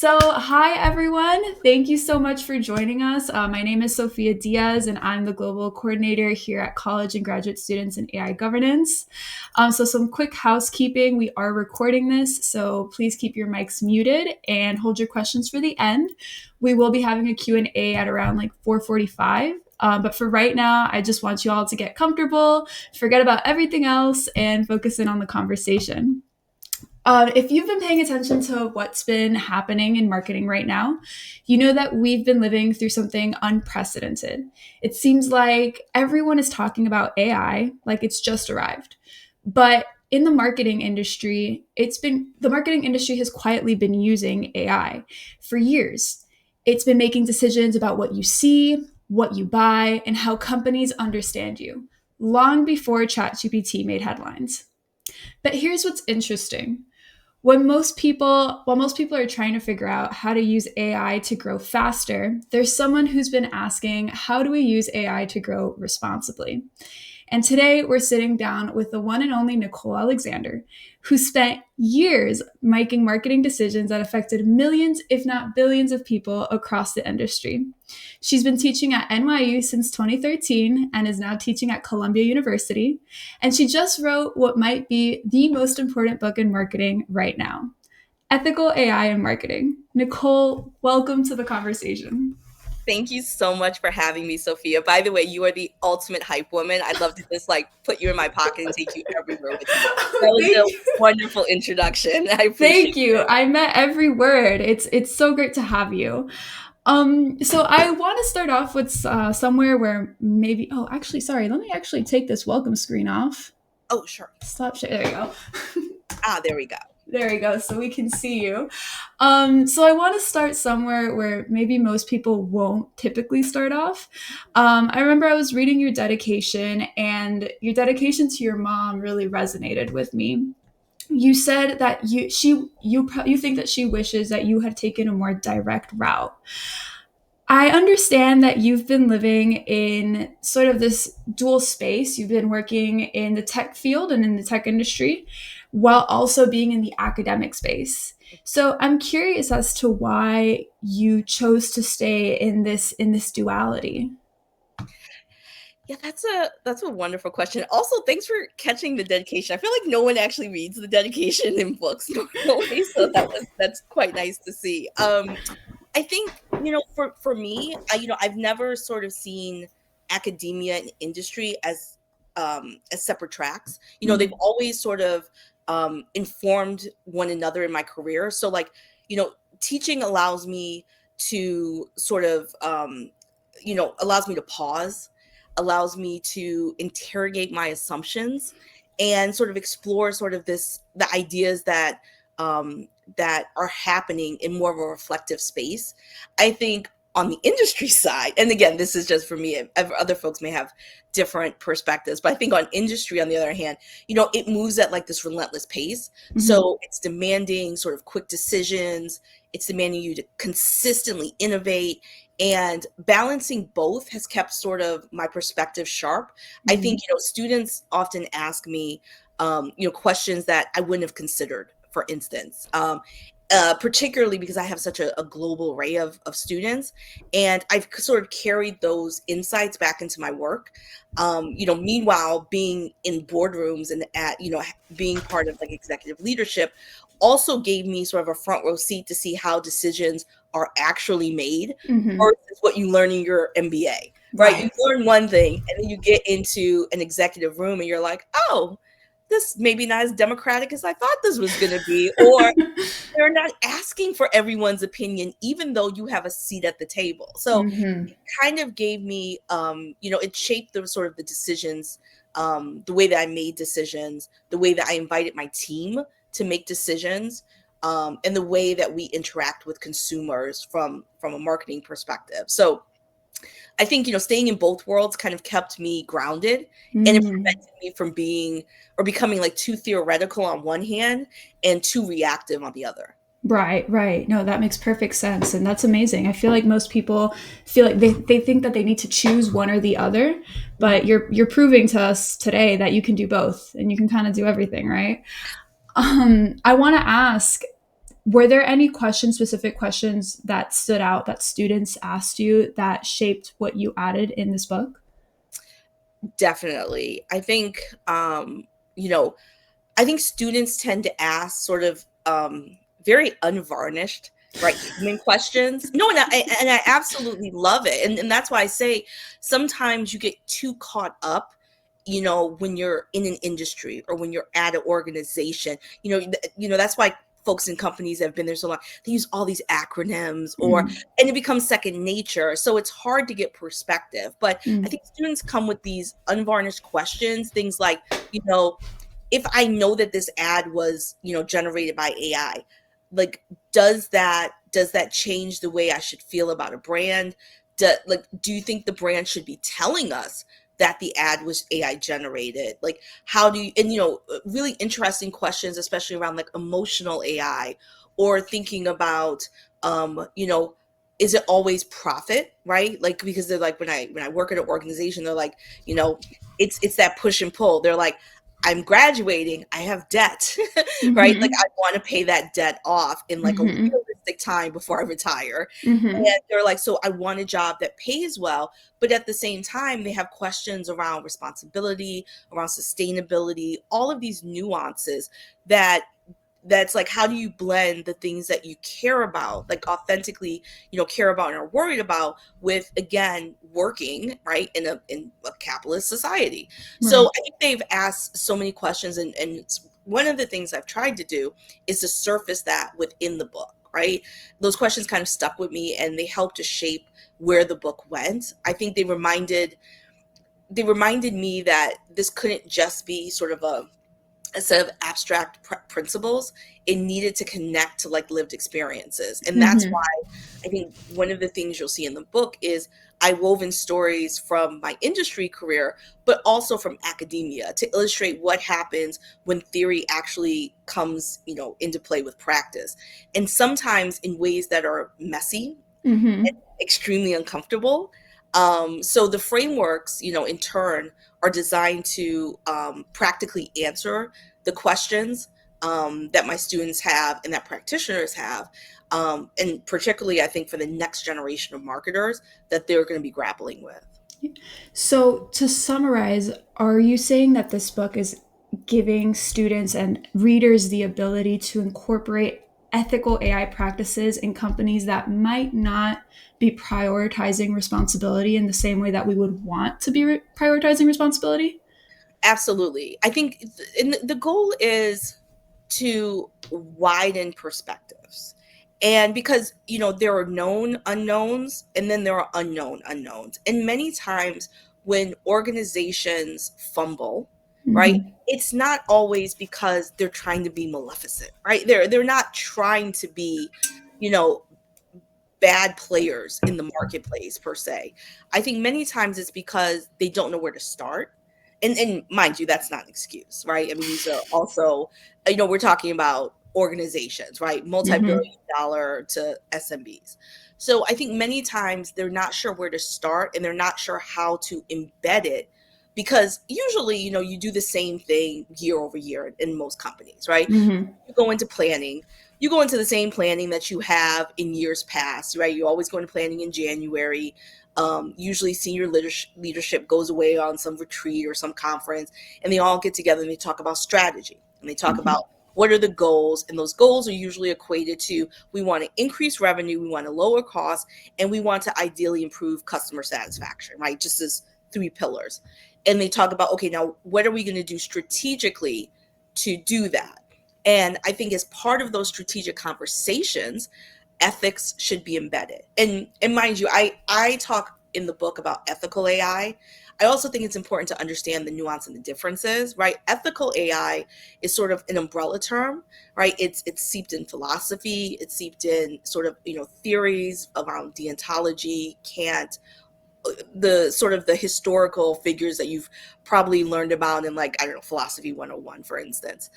Hi everyone. Thank you so much for joining us. My name is Sophia Diaz, and I'm the global coordinator here at college and graduate students in AI governance. Some quick housekeeping. We are recording this, so please keep your mics muted and hold your questions for the end. We will be having a Q&A at around like 4:45. But for right now, I just want you all to get comfortable, forget about everything else, and focus in on the conversation. If you've been paying attention to what's been happening in marketing right now, you know that we've been living through something unprecedented. It seems like everyone is talking about AI like it's just arrived. But in the marketing industry, the marketing industry has quietly been using AI for years. It's been making decisions about what you see, what you buy, and how companies understand you, long before ChatGPT made headlines. But here's what's interesting. While most people are trying to figure out how to use AI to grow faster, there's someone who's been asking, how do we use AI to grow responsibly? And today we're sitting down with the one and only Nicole Alexander, who spent years making marketing decisions that affected millions, if not billions, of people across the industry. She's been teaching at NYU since 2013 and is now teaching at Columbia University. And she just wrote what might be the most important book in marketing right now, Ethical AI in Marketing. Nicole, welcome to the conversation. Thank you so much for having me, Sophia. By the way, you are the ultimate hype woman. I'd love to just put you in my pocket and take you everywhere with me. That was Thank a you. wonderful introduction. I appreciate Thank you. it. I met every word. It's so great to have you. So I want to start off with somewhere where maybe. Oh, actually, sorry. Let me actually take this welcome screen off. Oh, sure. Stop. There you go. There we go. There we go. So we can see you. So I want to start somewhere where maybe most people won't typically start off. I remember I was reading your dedication, and your dedication to your mom really resonated with me. You said that you think that she wishes that you had taken a more direct route. I understand that you've been living in sort of this dual space. You've been working in the tech field and in the tech industry while also being in the academic space. So I'm curious as to why you chose to stay in this duality. Yeah, that's a wonderful question. Also, thanks for catching the dedication. I feel like no one actually reads the dedication in books normally, so that's quite nice to see. I think for me, I've never sort of seen academia and industry as separate tracks. They've Mm. always sort of informed one another in my career. So teaching allows me to sort of allows me to pause, allows me to interrogate my assumptions and sort of explore sort of the ideas that are happening in more of a reflective space. I think on the industry side, and again, this is just for me, other folks may have different perspectives, but I think on industry, on the other hand, it moves at like this relentless pace. Mhm. So it's demanding sort of quick decisions. It's demanding you to consistently innovate, and balancing both has kept sort of my perspective sharp. I think, Mhm. students often ask me, questions that I wouldn't have considered, for instance. Particularly because I have such a global array of students, and I've sort of carried those insights back into my work. Meanwhile, being in boardrooms and being part of like executive leadership also gave me sort of a front row seat to see how decisions are actually made Mhm. versus what you learn in your MBA, right? You Right. learn one thing and then you get into an executive room and you're like, oh, this maybe not as democratic as I thought this was going to be, or they're not asking for everyone's opinion, even though you have a seat at the table. So Mhm. it kind of gave me, it shaped the sort of the decisions, the way that I made decisions, the way that I invited my team to make decisions, and the way that we interact with consumers from a marketing perspective. So I think, staying in both worlds kind of kept me grounded, and it Mm. prevented me from being or becoming like too theoretical on one hand and too reactive on the other. Right, right. No, that makes perfect sense. And that's amazing. I feel like most people feel like they think that they need to choose one or the other, Mhm. but you're proving to us today that you can do both and you can kind of do everything, right? I want to ask, Were there any questions, specific questions that stood out that students asked you that shaped what you added in this book? Definitely. I think, you know, I think students tend to ask sort of very unvarnished, right, human questions. No, and I absolutely love it, and that's why I say sometimes you get too caught up, when you're in an industry or when you're at an organization. That's why folks in companies that have been there so long, they use all these acronyms, Mm, and it becomes second nature. So it's hard to get perspective. But I mm, think students come with these unvarnished questions, things like, you know if I know that this ad was, generated by AI, like does that change the way I should feel about a brand? Do you think the brand should be telling us that the ad was AI generated? Like, how do you, and really interesting questions, especially around like emotional AI, or thinking about, is it always profit, right? Like, because they're like, when I work at an organization, they're like, you know, it's that push and pull. They're like, I'm graduating, I have debt, right? Like, mhm, I want to pay that debt off in like a mhm, realistic time before I retire. mhm, And they're like, so I want a job that pays well, but at the same time, they have questions around responsibility, around sustainability, all of these nuances that that's like, how do you blend the things that you care about, like authentically, care about and are worried about, with, again, working right in a capitalist society. So right. I think they've asked so many questions, and one of the things I've tried to do is to surface that within the book, right? Those questions kind of stuck with me, and they helped to shape where the book went. I think they reminded me that this couldn't just be sort of a set of abstract principles. It needed to connect to like lived experiences. And that's why Mhm, I think one of the things you'll see in the book is I wove in stories from my industry career, but also from academia, to illustrate what happens when theory actually comes, into play with practice. And sometimes in ways that are messy, mhm. extremely uncomfortable. So the frameworks, in turn, are designed to practically answer the questions that my students have and that practitioners have. And particularly, I think, for the next generation of marketers that they're going to be grappling with. So, to summarize, are you saying that this book is giving students and readers the ability to incorporate ethical AI practices in companies that might not be prioritizing responsibility in the same way that we would want to be prioritizing responsibility? Absolutely. I think and the goal is to widen perspectives. And because, there are known unknowns, and then there are unknown unknowns. And many times when organizations fumble, right, Mm-hmm. it's not always because they're trying to be maleficent, right? They're not trying to be, you know, bad players in the marketplace per se. I think many times it's because they don't know where to start. And mind you, that's not an excuse, right? I mean, these are also, we're talking about organizations, right? Mm-hmm. Multi-billion dollar to SMBs. So I think many times they're not sure where to start, and they're not sure how to embed it, because usually, you do the same thing year over year in most companies, right? Mm-hmm. You go into planning, you go into the same planning that you have in years past, right? You always go into planning in January. Usually senior leadership goes away on some retreat or some conference, and they all get together and they talk about strategy, and they talk Mm-hmm. about what are the goals. And those goals are usually equated to, we want to increase revenue, we want to lower costs, and we want to ideally improve customer satisfaction, right? Just as three pillars. And they talk about, okay, now what are we going to do strategically to do that? And I think as part of those strategic conversations, ethics should be embedded. And mind you, I talk in the book about ethical AI. I also think it's important to understand the nuance and the differences, right? Ethical AI is sort of an umbrella term, right? It's seeped in philosophy, it's seeped in sort of, theories around deontology, Kant, the sort of the historical figures that you've probably learned about in, like, I don't know, philosophy 101, for instance.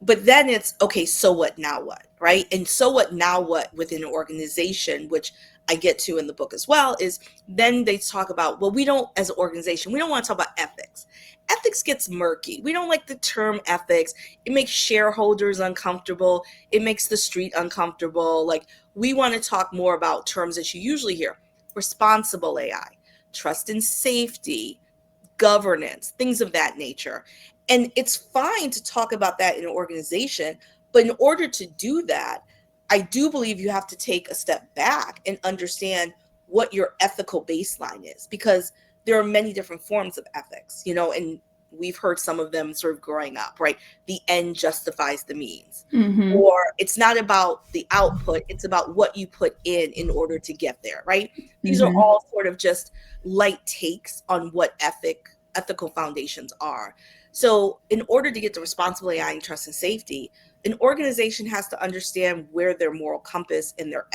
But then it's, okay, so what now what, right? And so what now what within an organization, which I get to in the book as well, is then they talk about, well, we don't, as an organization, we don't want to talk about ethics. ethics gets murky. We don't like the term ethics. It makes shareholders uncomfortable. It makes the street uncomfortable. Like, we want to talk more about terms that you usually hear: responsible AI, trust and safety, governance, things of that nature. And it's fine to talk about that in an organization, but in order to do that, I do believe you have to take a step back and understand what your ethical baseline is, because there are many different forms of ethics, and we've heard some of them sort of growing up, right? The end justifies the means. Mm-hmm. Or it's not about the output, it's about what you put in order to get there, right? These are Mm-hmm. all sort of just light takes on what ethical foundations are. So in order to get to responsible AI and trust and safety, an organization has to understand where their moral compass and their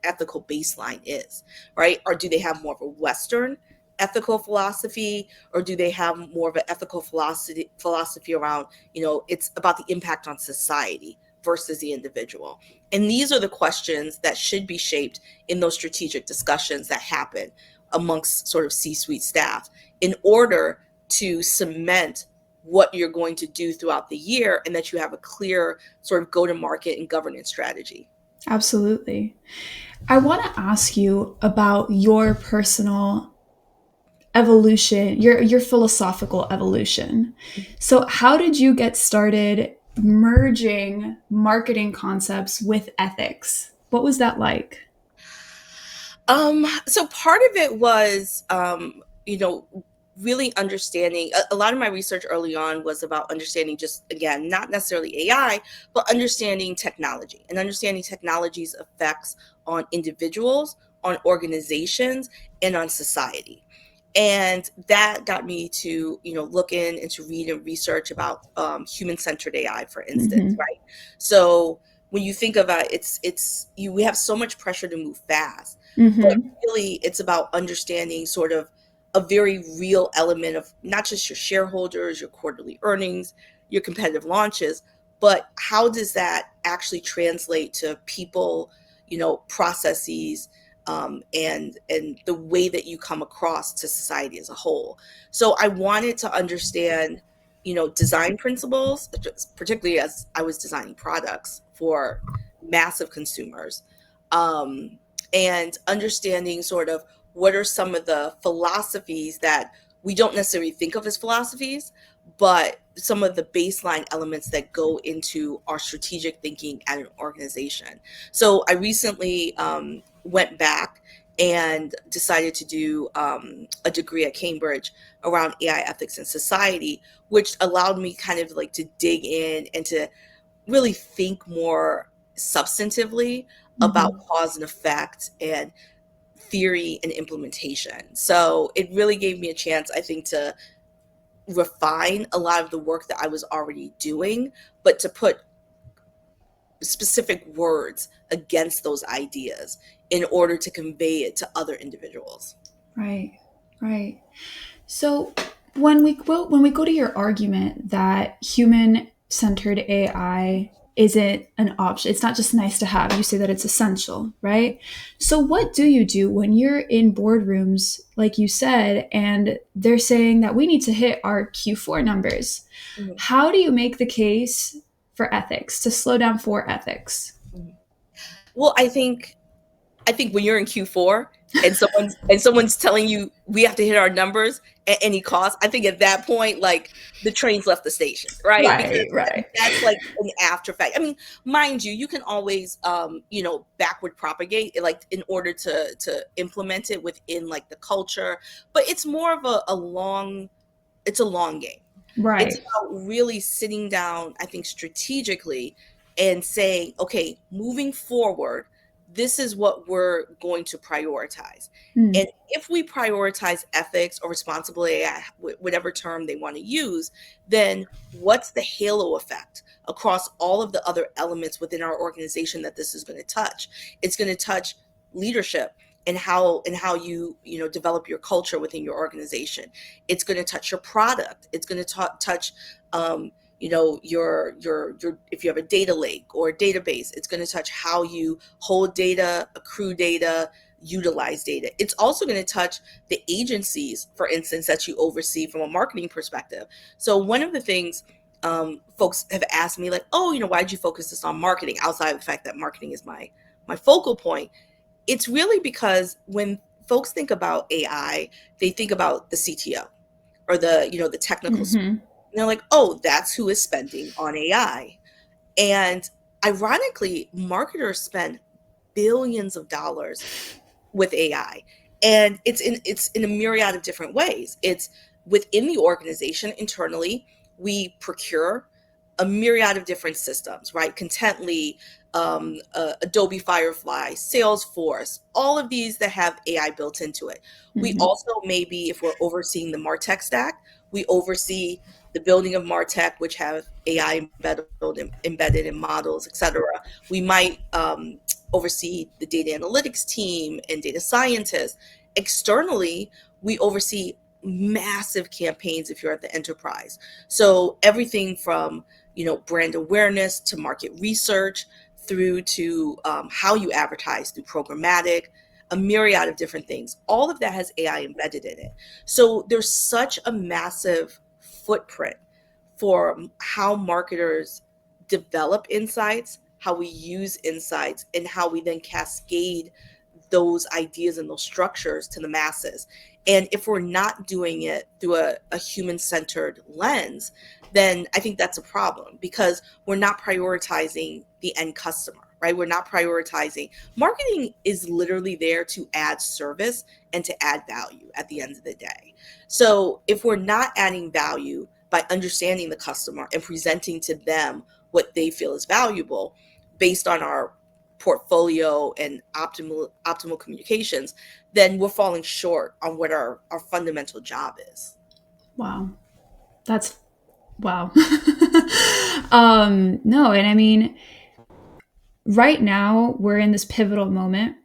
ethical baseline is, right? Or do they have more of a Western ethical philosophy, or do they have more of an ethical philosophy around, it's about the impact on society versus the individual? And these are the questions that should be shaped in those strategic discussions that happen amongst sort of C-suite staff, in order to cement what you're going to do throughout the year, and that you have a clear sort of go-to-market and governance strategy. Absolutely. I want to ask you about your personal evolution, your philosophical evolution. So, how did you get started merging marketing concepts with ethics? What was that like? So part of it was, really understanding. A lot of my research early on was about understanding, just again, not necessarily AI, but understanding technology and understanding technology's effects on individuals, on organizations, and on society. And that got me to, look in and to read and research about human-centered AI, for instance, Mm-hmm. right? So when you think about it, we have so much pressure to move fast, but Mm-hmm. really it's about understanding sort of a very real element of not just your shareholders, your quarterly earnings, your competitive launches, but how does that actually translate to people, processes, and the way that you come across to society as a whole. So I wanted to understand, design principles, particularly as I was designing products for massive consumers, um, and understanding sort of what are some of the philosophies that we don't necessarily think of as philosophies, but some of the baseline elements that go into our strategic thinking at an organization. So I recently went back and decided to do a degree at Cambridge around AI ethics and society, which allowed me kind of like to dig in and to really think more substantively about Mm-hmm. cause and effect and theory and implementation. So it really gave me a chance, I think, to refine a lot of the work that I was already doing, but to put specific words against those ideas in order to convey it to other individuals. Right. Right. So when we go to your argument that human centered AI isn't an option, it's not just nice to have. You say that it's essential, right? So what do you do when you're in boardrooms, like you said, and they're saying that we need to hit our Q4 numbers? Mhm. How do you make the case for ethics to slow down for ethics? Mhm. Well, I think when you're in Q4 and someone's telling you we have to hit our numbers at any cost, I think at that point, like, the train's left the station, right? Because Right, right. that's like an after fact. I mean, mind you, you can always backward propagate, like, in order to implement it within like the culture, but it's more of it's a long game. It's Right. about really sitting down, I think, strategically, and saying, okay, moving forward, this is what we're going to prioritize. Mm, And if we prioritize ethics or responsible AI, whatever term they want to use, then what's the halo effect across all of the other elements within our organization that this is going to touch? It's going to touch leadership and how you develop your culture within your organization. It's going to touch your product. It's going to touch your if you have a data lake or a database, it's going to touch how you hold data, accrue data, utilize data. It's also going to touch the agencies, for instance, that you oversee from a marketing perspective. So one of the things folks have asked me, like, oh, why did you focus this on marketing outside of the fact that marketing is my focal point? It's really because when folks think about AI, they think about the CTO or the technical support. Mm-hmm. And they're like, oh, that's who is spending on AI. And ironically, marketers spend billions of dollars with AI. And it's in a myriad of different ways. It's within the organization internally, we procure a myriad of different systems, right? Contently, Adobe Firefly, Salesforce, all of these that have AI built into it. We Mm-hmm. also, maybe if we're overseeing the MarTech stack, we oversee the building of MarTech, which have AI embedded in models, etc. We might oversee the data analytics team and data scientists. Externally, we oversee massive campaigns if you're at the enterprise. So everything from brand awareness to market research through to how you advertise through programmatic, a myriad of different things. All of that has AI embedded in it. So there's such a massive footprint for how marketers develop insights, how we use insights, and how we then cascade those ideas and those structures to the masses. And if we're not doing it through a human centered lens, then I think that's a problem because we're not prioritizing the end customer, right? We're not prioritizing. Marketing is literally there to add service and to add value at the end of the day. So if we're not adding value by understanding the customer and presenting to them what they feel is valuable based on our portfolio and optimal communications, then we're falling short on what our fundamental job is. Wow. That's wow. No, and I mean, right now we're in this pivotal moment,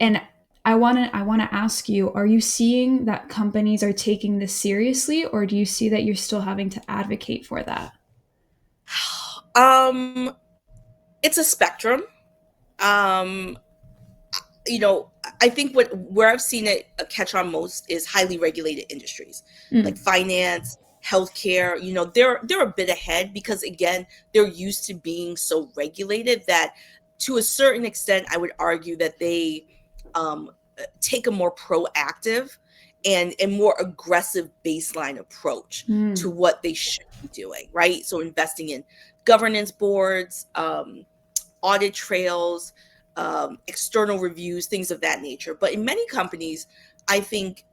and I want to ask you, are you seeing that companies are taking this seriously, or do you see that you're still having to advocate for that? um it's a spectrum. um you know, I think where I've seen it catch on most is highly regulated industries like Mm. finance, healthcare. They're a bit ahead because again, they're used to being so regulated that to a certain extent, I would argue that they um, take a more proactive and more aggressive baseline approach to Mm. what they should be doing, right? So investing in governance boards, audit trails, external reviews, things of that nature. But in many companies, I think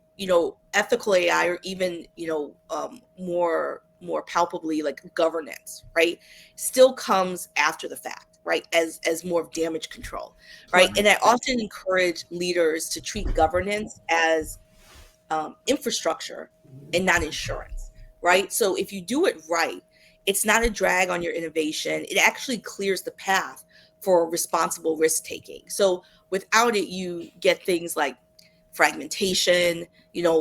ethical AI, or even more palpably like governance, right, still comes after the fact, right, as more of damage control, right. Sure. And I often encourage leaders to treat governance as infrastructure and not insurance, right? So if you do it right, it's not a drag on your innovation. It actually clears the path for responsible risk taking. So without it, you get things like fragmentation,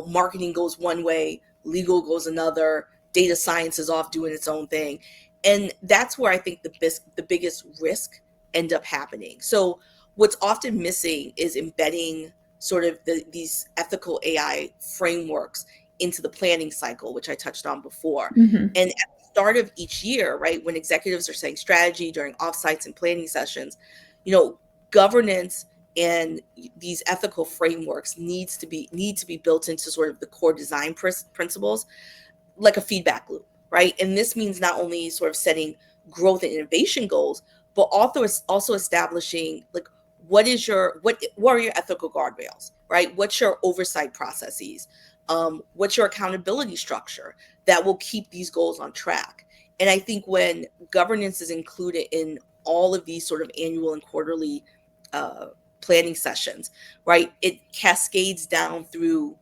marketing goes one way, legal goes another, data science is off doing its own thing. And that's where I think the biggest risk end up happening. So what's often missing is embedding sort of these ethical AI frameworks into the planning cycle, which I touched on before. Hmm. And at the start of each year, right, when executives are setting strategy during offsites and planning sessions, governance and these ethical frameworks need to be built into sort of the core design principles, like a feedback loop, right? And this means not only sort of setting growth and innovation goals, but also establishing like what are your ethical guardrails, right? What's your oversight processes? What's your accountability structure that will keep these goals on track? And I think when governance is included in all of these sort of annual and quarterly uh, planning sessions, right, it cascades down through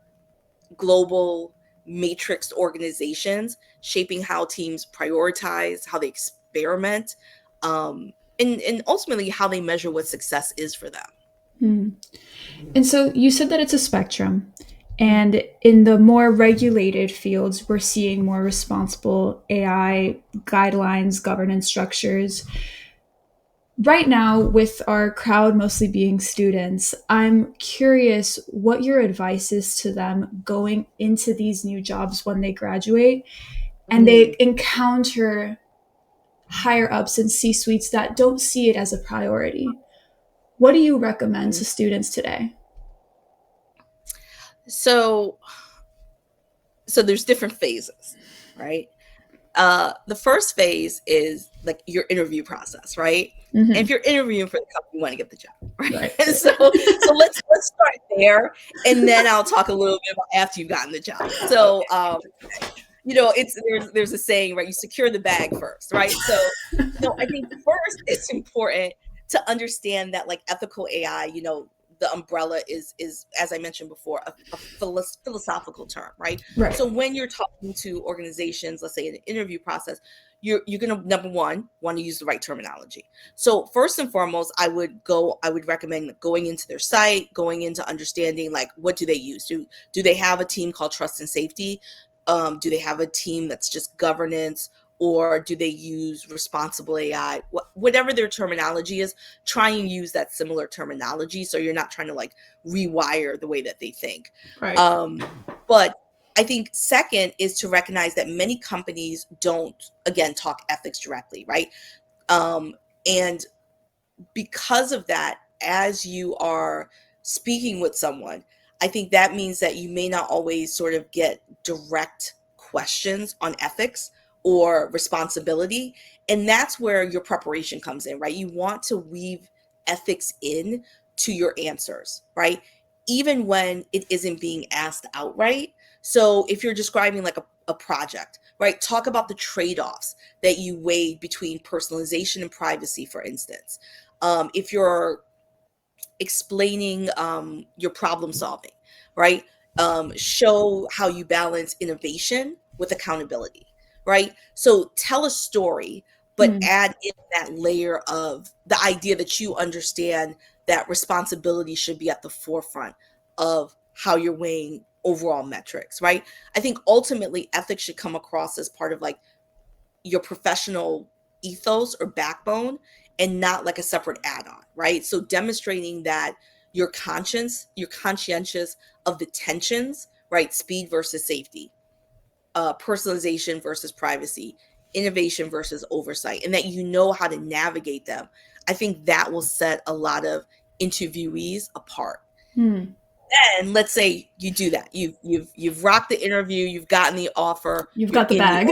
global matrixed organizations, shaping how teams prioritize, how they experiment, and ultimately how they measure what success is for them. Mm. And so you said that it's a spectrum. And in the more regulated fields, we're seeing more responsible AI guidelines, governance structures. right now, with our crowd mostly being students, I'm curious what your advice is to them going into these new jobs when they graduate and they Mm, encounter higher ups and C suites that don't see it as a priority. What do you recommend mm. to students today? So, so there's different phases, right? The first phase is like your interview process, right? And if Mm-hmm. you're interviewing for the company, you want to get the job, right? Right. And so let's start there, and then I'll talk a little bit about after you've gotten the job. So, Okay. it's there's a saying, right? You secure the bag first, right? So, I think first it's important to understand that like ethical AI, the umbrella is as I mentioned before, a philosophical term, right? Right. So when you're talking to organizations, let's say in an interview process, you're gonna number one want to use the right terminology. So first and foremost, I would recommend going into their site, going into understanding like what do they use? Do they have a team called trust and safety? Do they have a team that's just governance, or do they use responsible AI? Whatever their terminology is, try and use that similar terminology so you're not trying to like rewire the way that they think. Right. But I think second is to recognize that many companies don't, again, talk ethics directly, right? Um, and because of that, as you are speaking with someone, I think that means that you may not always sort of get direct questions on ethics or responsibility. And that's where your preparation comes in, right? You want to weave ethics in to your answers, right? Even when it isn't being asked outright. So if you're describing like a project, right? Talk about the trade offs that you weighed between personalization and privacy, for instance. If you're explaining your problem solving, right? Show how you balance innovation with accountability, right? So tell a story, but Mm. add in that layer of the idea that you understand that responsibility should be at the forefront of how you're weighing overall metrics, right? I think ultimately ethics should come across as part of like your professional ethos or backbone and not like a separate add-on, right? So demonstrating that you're conscientious of the tensions, right? Speed versus safety, personalization versus privacy, innovation versus oversight, and that you know how to navigate them. I think that will set a lot of interviewees apart. Mm. And let's say you do that. You've rocked the interview, you've gotten the offer, You've you're got the in the bag.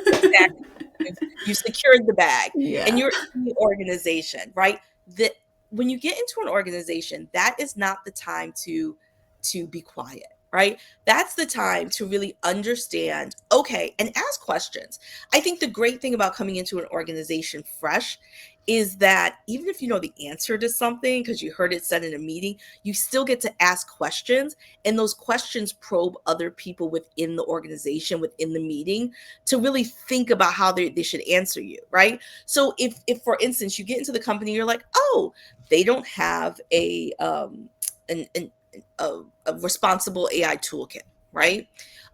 exactly. You've secured the bag and Yeah. you're in the organization, right? That when you get into an organization, that is not the time to be quiet, right? That's the time to really understand, okay, and ask questions. I think the great thing about coming into an organization fresh is that even if you know the answer to something because you heard it said in a meeting, you still get to ask questions, and those questions probe other people within the organization, within the meeting, to really think about how they should answer you, right? So if for instance you get into the company, you're like, oh, they don't have an a responsible AI toolkit, right?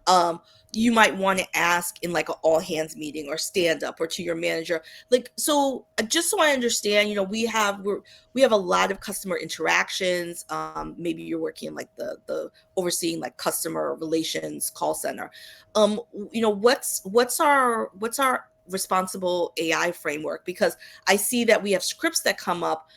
Um, you might want to ask in like an all hands meeting or stand up or to your manager, like, so just so I understand, we have a lot of customer interactions. Maybe you're working in like the overseeing like customer relations call center. What's our responsible AI framework? Because I see that we have scripts that come up,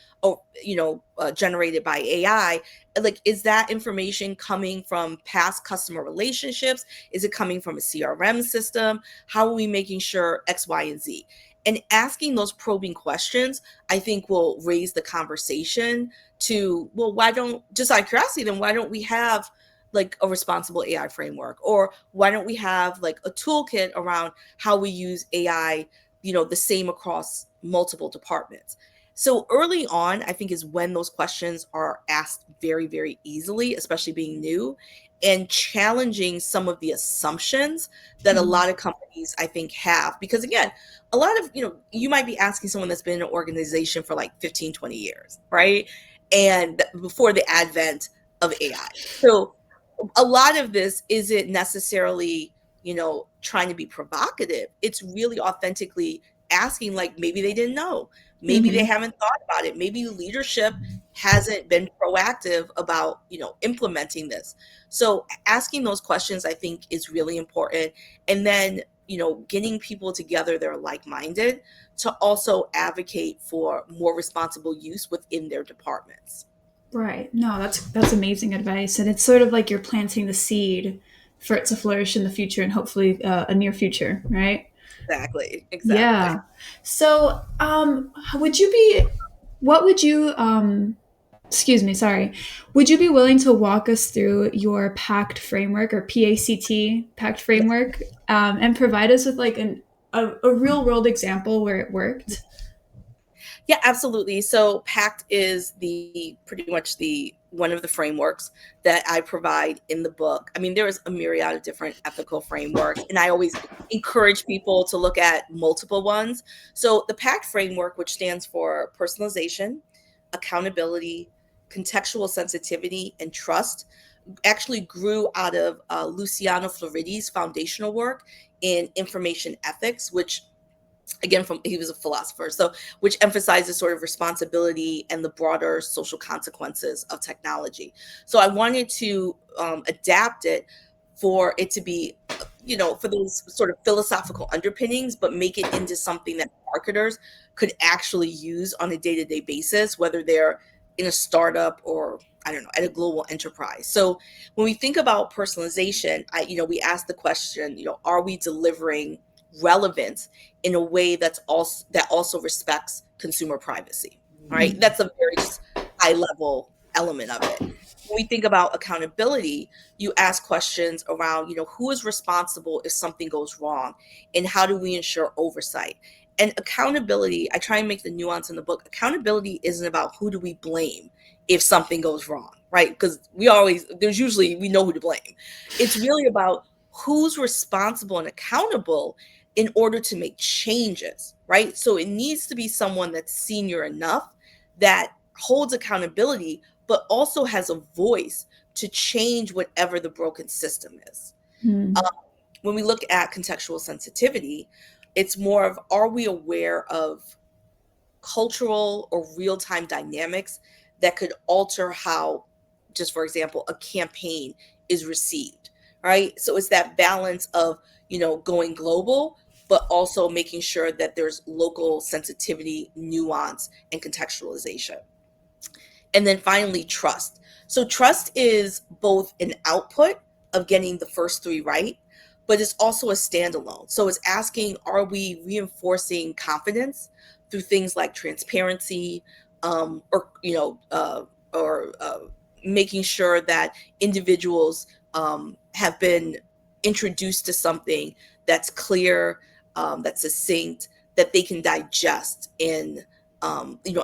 generated by AI. Like, is that information coming from past customer relationships? Is it coming from a CRM system? How are we making sure X, Y, and Z? And asking those probing questions, I think, will raise the conversation to, well, why don't, just out of curiosity, then why don't we have like a responsible AI framework? Or why don't we have like a toolkit around how we use AI, the same across multiple departments? So early on, I think, is when those questions are asked very, very easily, especially being new, and challenging some of the assumptions that a Mm. lot of companies, I think, have. Because again, a lot of, you might be asking someone that's been in an organization for like 15, 20 years, right? And before the advent of AI. So a lot of this isn't necessarily, trying to be provocative. It's really authentically asking, like, maybe they didn't know. Maybe they Mm-hmm. haven't thought about it. Maybe leadership hasn't been proactive about, implementing this. So asking those questions, I think, is really important. And then, getting people together that are like-minded to also advocate for more responsible use within their departments. Right. No, that's amazing advice, and it's sort of like you're planting the seed for it to flourish in the future and hopefully a near future, right? Exactly. Exactly. Yeah. So, would you be? What would you? Excuse me. Sorry. Would you be willing to walk us through your PACT framework or PACT PACT Yes. framework, and provide us with like a real world example where it worked? Yeah, absolutely. So PACT is the pretty much the one of the frameworks that I provide in the book. I mean, there is a myriad of different ethical frameworks, and I always encourage people to look at multiple ones. So the PACT framework, which stands for personalization, accountability, contextual sensitivity, and trust, actually grew out of Luciano Floridi's foundational work in information ethics, which again from he was a philosopher, so which emphasizes sort of responsibility and the broader social consequences of technology. So I wanted to adapt it for it to be, for those sort of philosophical underpinnings, but make it into something that marketers could actually use on a day-to-day basis, whether they're in a startup or, I don't know, at a global enterprise. So when we think about personalization, we ask the question, are we delivering relevance in a way that also respects consumer privacy? All right, that's a very just high level element of it. When we think about accountability, you ask questions around, who is responsible if something goes wrong, and how do we ensure oversight? And accountability, I try and make the nuance in the book. Accountability isn't about who do we blame if something goes wrong, right? Because we know who to blame. It's really about who's responsible and accountable in order to make changes, right? So it needs to be someone that's senior enough that holds accountability, but also has a voice to change whatever the broken system is. Mm-hmm. When we look at contextual sensitivity, it's more of, are we aware of cultural or real-time dynamics that could alter how, just for example, a campaign is received, right? So it's that balance of, going global, but also making sure that there's local sensitivity, nuance, and contextualization. And then finally, trust. So trust is both an output of getting the first three right, but it's also a standalone. So it's asking, are we reinforcing confidence through things like transparency, or making sure that individuals have been introduced to something that's clear, that's succinct, that they can digest in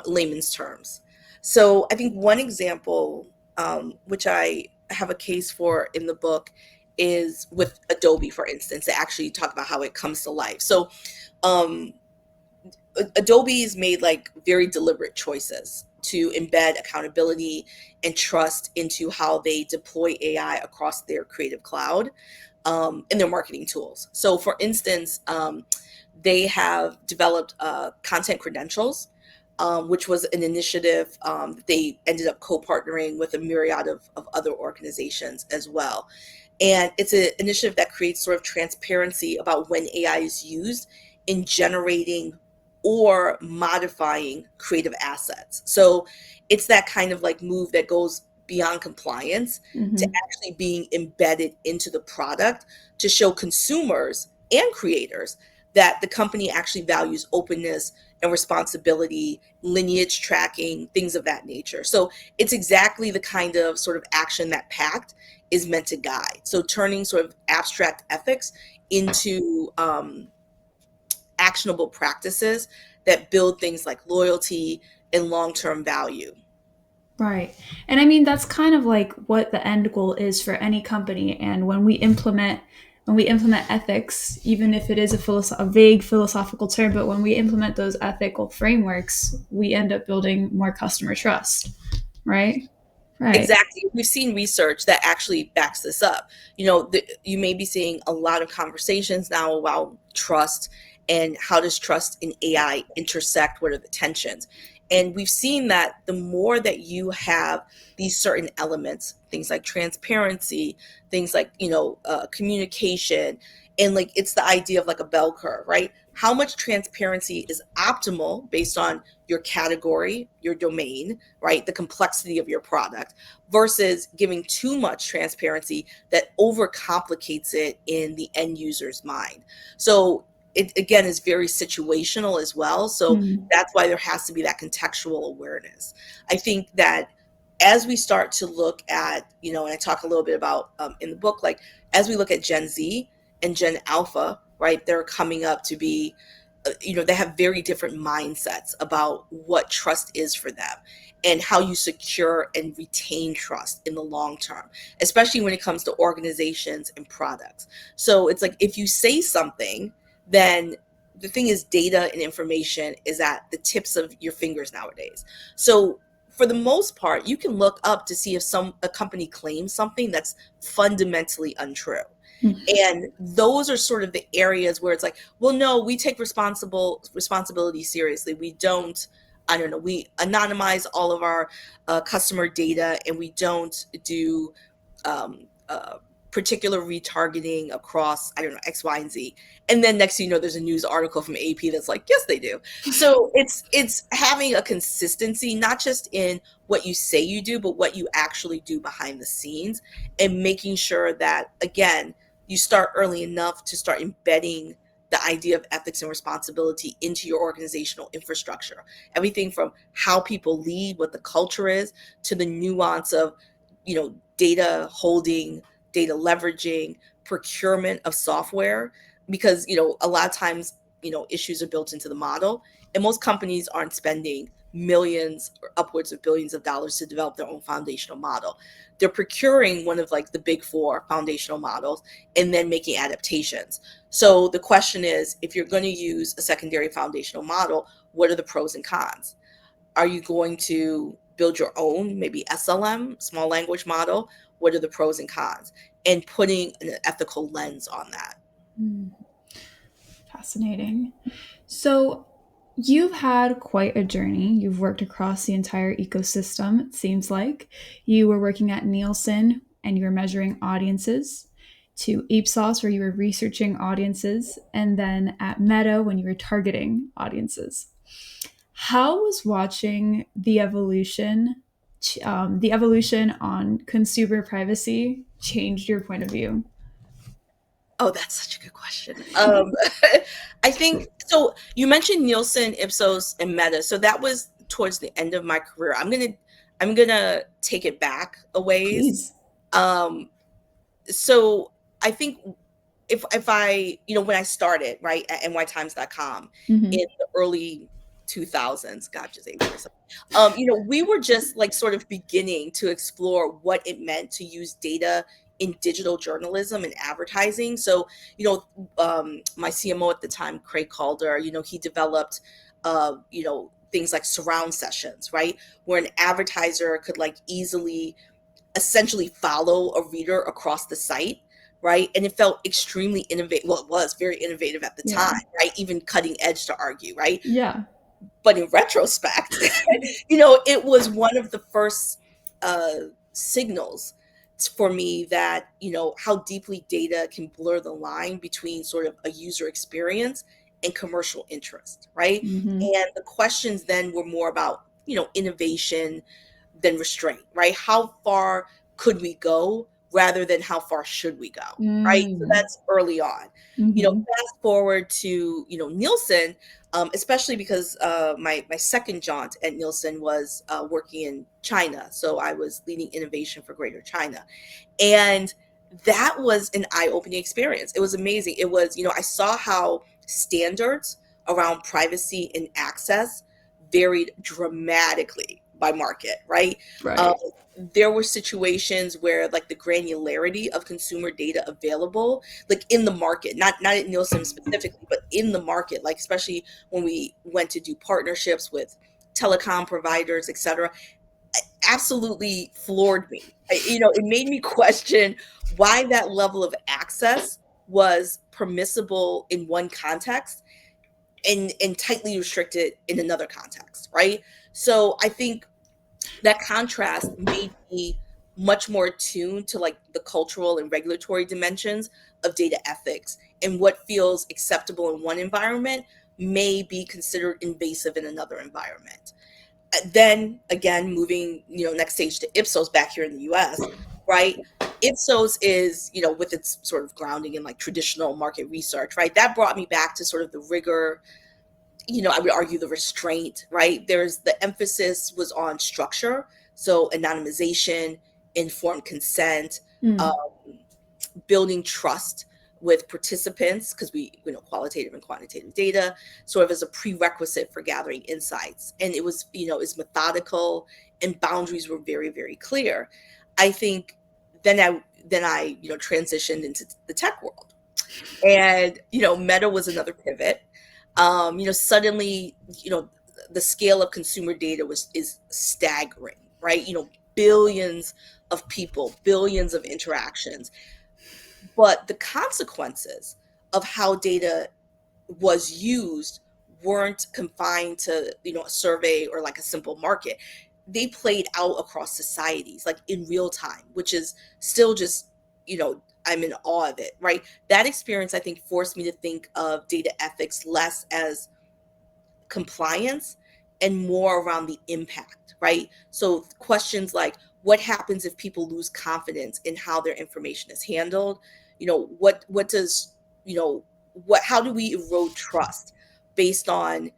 layman's terms. So I think one example, which I have a case for in the book, is with Adobe, for instance, to actually talk about how it comes to life. So um, Adobe's made like very deliberate choices to embed accountability and trust into how they deploy AI across their creative cloud, and their marketing tools. So, for instance, they have developed content credentials, which was an initiative that they ended up co-partnering with a myriad of other organizations as well. And it's an initiative that creates sort of transparency about when AI is used in generating or modifying creative assets. So it's that kind of like move that goes beyond compliance to Mm-hmm. actually being embedded into the product to show consumers and creators that the company actually values openness and responsibility, lineage tracking, things of that nature. So it's exactly the kind of sort of action that PACT is meant to guide. So turning sort of abstract ethics into actionable practices that build things like loyalty and long-term value. Right. And I mean that's kind of like what the end goal is for any company, and when we implement ethics, even if it is a vague philosophical term, but when we implement those ethical frameworks, we end up building more customer trust, right? Right. Exactly. We've seen research that actually backs this up. You may be seeing a lot of conversations now about trust and how does trust and AI intersect? What are the tensions? And we've seen that the more that you have these certain elements, things like transparency, things like, communication, and like it's the idea of like a bell curve, right? How much transparency is optimal based on your category, your domain, right? The complexity of your product versus giving too much transparency that overcomplicates it in the end user's mind. So it again is very situational as well. So Mm. that's why there has to be that contextual awareness. I think that as we start to look at, and I talk a little bit about in the book, like as we look at Gen Z and Gen Alpha, right, they're coming up to be, they have very different mindsets about what trust is for them and how you secure and retain trust in the long term, especially when it comes to organizations and products. So it's like if you say something, then the thing is data and information is at the tips of your fingers nowadays. So for the most part, you can look up to see if a company claims something that's fundamentally untrue. Mm. And those are sort of the areas where it's like, well, no, we take responsibility seriously. We don't, I don't know, we anonymize all of our customer data, and we don't do um, uh, particular retargeting across, I don't know, X, Y, and Z. And then next thing you know, there's a news article from AP that's like, yes, they do. So it's having a consistency, not just in what you say you do, but what you actually do behind the scenes, and making sure that, again, you start early enough to start embedding the idea of ethics and responsibility into your organizational infrastructure. Everything from how people lead, what the culture is, to the nuance of, data holding, data leveraging, procurement of software, because, a lot of times, issues are built into the model, and most companies aren't spending millions or upwards of billions of dollars to develop their own foundational model. They're procuring one of like the big four foundational models and then making adaptations. So the question is, if you're going to use a secondary foundational model, what are the pros and cons? Are you going to build your own, maybe SLM, small language model? What are the pros and cons? And putting an ethical lens on that. Mm. Fascinating. So, you've had quite a journey. You've worked across the entire ecosystem, it seems like. You were working at Nielsen and you were measuring audiences, to Ipsos, where you were researching audiences, and then at Meta, when you were targeting audiences. How was watching the evolution on consumer privacy changed your point of view? Oh, that's such a good question. I think so. You mentioned Nielsen, Ipsos, and Meta. So that was towards the end of my career. I'm gonna take it back a ways. Please. Um, so I think if I, when I started, right, at nytimes.com Hmm. in the early 2000s, God, just aged myself. We were just like sort of beginning to explore what it meant to use data in digital journalism and advertising. So, my CMO at the time, Craig Calder, he developed, things like surround sessions, right, where an advertiser could like easily essentially follow a reader across the site, right? And it felt extremely innovative. Well, it was very innovative at the time, Yeah. right? Even cutting edge to argue, right? Yeah. But in retrospect, it was one of the first signals for me that, how deeply data can blur the line between sort of a user experience and commercial interest, right? Hmm. And the questions then were more about, innovation than restraint, right? How far could we go rather than how far should we go, right? So Mm. that's early on. Hmm. Fast forward to, Nielsen, especially because my second jaunt at Nielsen was working in China. So I was leading innovation for Greater China. And that was an eye-opening experience. It was amazing. It was, I saw how standards around privacy and access varied dramatically by market, right? Um, Right. there were situations where like the granularity of consumer data available, like in the market, not at Nielsen specifically, but in the market, like especially when we went to do partnerships with telecom providers, et cetera, absolutely floored me. It made me question why that level of access was permissible in one context and tightly restricted in another context, right? So I think that contrast made me much more attuned to like the cultural and regulatory dimensions of data ethics, and what feels acceptable in one environment may be considered invasive in another environment. Then again, moving, next stage to Ipsos back here in the US, right? Ipsos is, with its sort of grounding in like traditional market research, right? That brought me back to sort of the rigor, I would argue the restraint, right? There's the emphasis was on structure, so anonymization, informed consent, um, Mm. building trust with participants, because qualitative and quantitative data sort of as a prerequisite for gathering insights. And it was, is methodical, and boundaries were very, very clear. I think then I transitioned into the tech world, and Meta was another pivot. Suddenly, the scale of consumer data is staggering, right? Billions of people, billions of interactions, but the consequences of how data was used weren't confined to a survey or like a simple market. They played out across societies like in real time, which is still just, I'm in awe of it, right? That experience, I think, forced me to think of data ethics less as compliance and more around the impact, right? So questions like, what happens if people lose confidence in how their information is handled? What does, what how do we erode trust based on